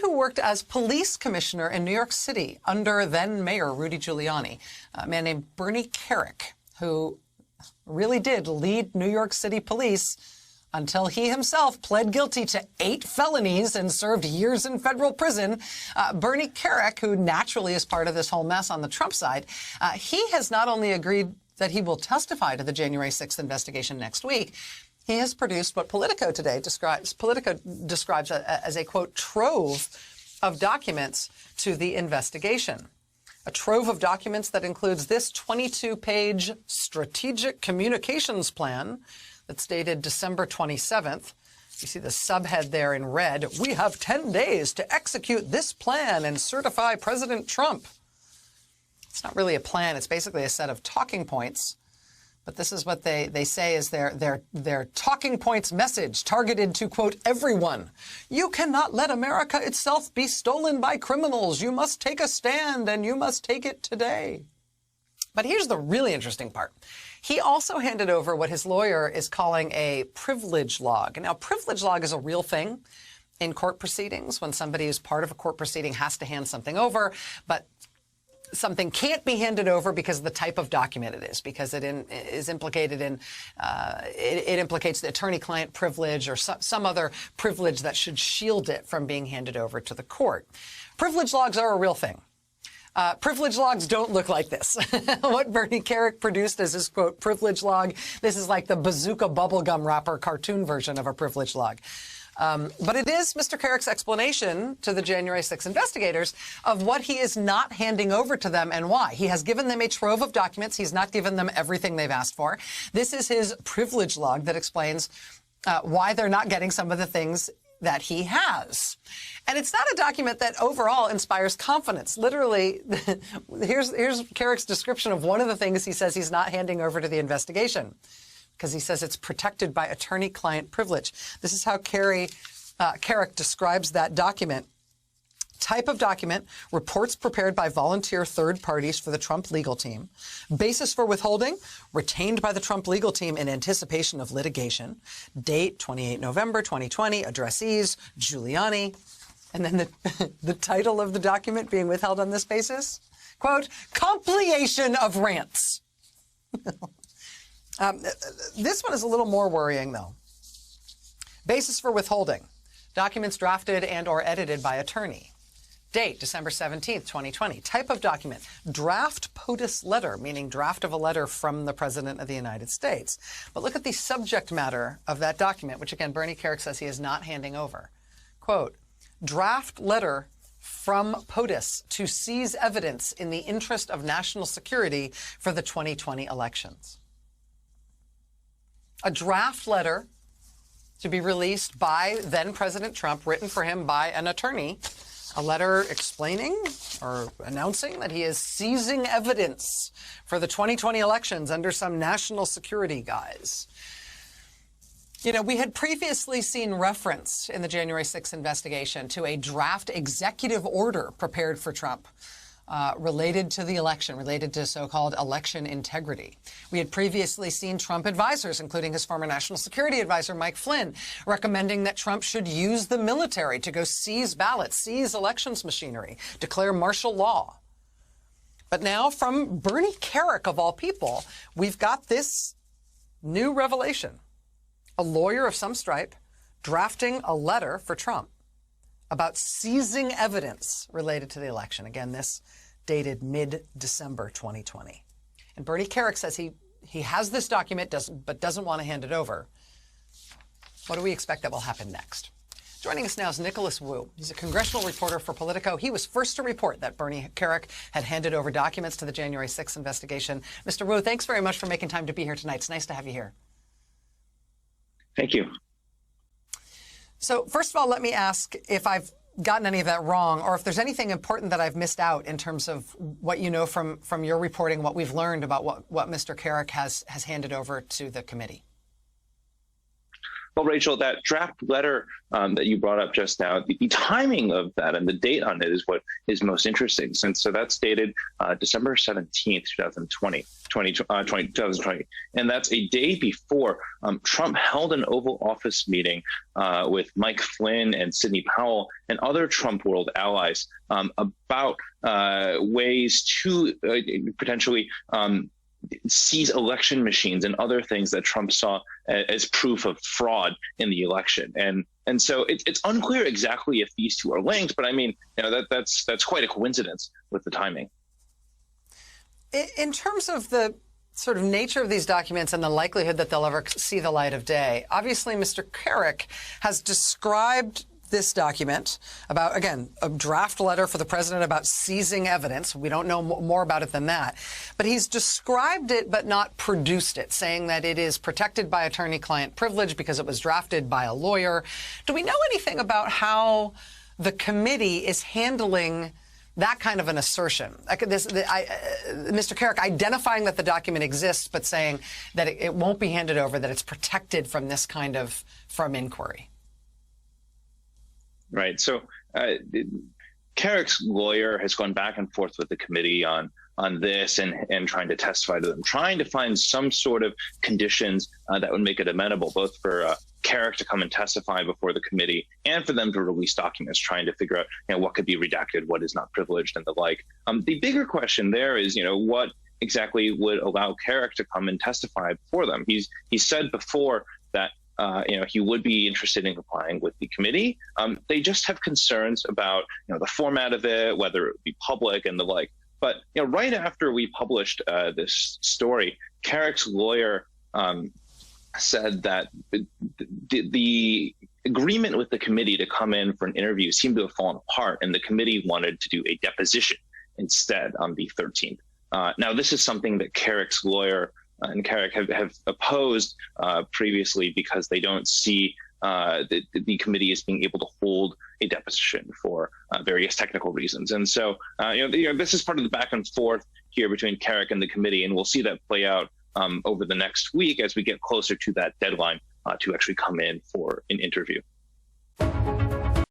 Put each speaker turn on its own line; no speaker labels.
who worked as police commissioner in New York City under then Mayor Rudy Giuliani, a man named Bernie Kerik, who really did lead New York City police until he himself pled guilty to 8 felonies and served years in federal prison. Bernie Kerik, who naturally is part of this whole mess on the Trump side, he has not only agreed that he will testify to the January 6th investigation next week, he has produced what Politico today describes as a, quote, trove of documents to the investigation. A trove of documents that includes this 22-page strategic communications plan that's dated December 27th. You see the subhead there in red. We have 10 days to execute this plan and certify President Trump. It's not really a plan. It's basically a set of talking points. But this is what they say is their talking points message targeted to, quote, everyone. You cannot let America itself be stolen by criminals. You must take a stand, and you must take it today. But here's the really interesting part. He also handed over what his lawyer is calling a privilege log. Now, privilege log is a real thing in court proceedings when somebody who's part of a court proceeding has to hand something over, but something can't be handed over because of the type of document it is, because it is implicated in, it implicates the attorney-client privilege or some other privilege that should shield it from being handed over to the court. Privilege logs are a real thing. Privilege logs don't look like this. What Bernie Kerik produced as his, quote, privilege log, this is like the bazooka bubblegum wrapper cartoon version of a privilege log. But it is Mr. Kerik's explanation to the January 6 investigators of what he is not handing over to them and why. He has given them a trove of documents. He's not given them everything they've asked for. This is his privilege log that explains why they're not getting some of the things that he has. And it's not a document that overall inspires confidence. Literally, here's Kerik's description of one of the things he says he's not handing over to the investigation, because he says it's protected by attorney-client privilege. This is how Kerik describes that document. Type of document, reports prepared by volunteer third parties for the Trump legal team. Basis for withholding, retained by the Trump legal team in anticipation of litigation. Date, 28 November 2020, addressees, Giuliani. And then the title of the document being withheld on this basis, quote, compilation of rants. This one is a little more worrying, though. Basis for withholding, documents drafted and or edited by attorney. Date, December 17th, 2020. Type of document, draft POTUS letter, meaning draft of a letter from the President of the United States. But look at the subject matter of that document, which again, Bernie Kerik says he is not handing over. Quote, draft letter from POTUS to seize evidence in the interest of national security for the 2020 elections. A draft letter to be released by then President Trump, written for him by an attorney, a letter explaining or announcing that he is seizing evidence for the 2020 elections under some national security guise. You know, we had previously seen reference in the January 6th investigation to a draft executive order prepared for Trump related to the election, related to so-called election integrity. We had previously seen Trump advisors, including his former national security advisor, Mike Flynn, recommending that Trump should use the military to go seize ballots, seize elections machinery, declare martial law. But now from Bernie Kerik, of all people, we've got this new revelation. A lawyer of some stripe drafting a letter for Trump about seizing evidence related to the election. Again, this dated mid-December 2020. And Bernie Kerik says he has this document, but doesn't want to hand it over. What do we expect that will happen next? Joining us now is Nicholas Wu. He's a congressional reporter for Politico. He was first to report that Bernie Kerik had handed over documents to the January 6th investigation. Mr. Wu, thanks very much for making time to be here tonight. It's nice to have you here.
Thank you.
So first of all, let me ask if I've gotten any of that wrong, or if there's anything important that I've missed out in terms of what you know from your reporting, what we've learned about what Mr. Kerik has handed over to the committee.
Well, Rachel, that draft letter that you brought up just now, the timing of that and the date on it is what is most interesting. So that's dated December 17th, 2020. And that's a day before Trump held an Oval Office meeting with Mike Flynn and Sidney Powell and other Trump world allies about ways to potentially seize election machines and other things that Trump saw as proof of fraud in the election. And so it's unclear exactly if these two are linked, but I mean, that's quite a coincidence with the timing.
In terms of the sort of nature of these documents and the likelihood that they'll ever see the light of day, obviously Mr. Carrick has described this document about, again, a draft letter for the president about seizing evidence. We don't know more about it than that. But he's described it but not produced it, saying that it is protected by attorney-client privilege because it was drafted by a lawyer. Do we know anything about how the committee is handling that kind of an assertion? Mr. Carrick identifying that the document exists but saying that it won't be handed over, that it's protected from this kind of inquiry.
Right. So Carrick's lawyer has gone back and forth with the committee on this and trying to testify to them, trying to find some sort of conditions that would make it amenable, both for Carrick to come and testify before the committee and for them to release documents, trying to figure out what could be redacted, what is not privileged, and the like. The bigger question there is, what exactly would allow Carrick to come and testify before them. He said before that he would be interested in complying with the committee. They just have concerns about, the format of it, whether it would be public and the like. But, right after we published this story, Carrick's lawyer said that the agreement with the committee to come in for an interview seemed to have fallen apart, and the committee wanted to do a deposition instead on the 13th. Now, this is something that Carrick's lawyer and Carrick have opposed previously because they don't see the committee as being able to hold a deposition for various technical reasons. And so, this is part of the back and forth here between Carrick and the committee, and we'll see that play out over the next week as we get closer to that deadline to actually come in for an interview.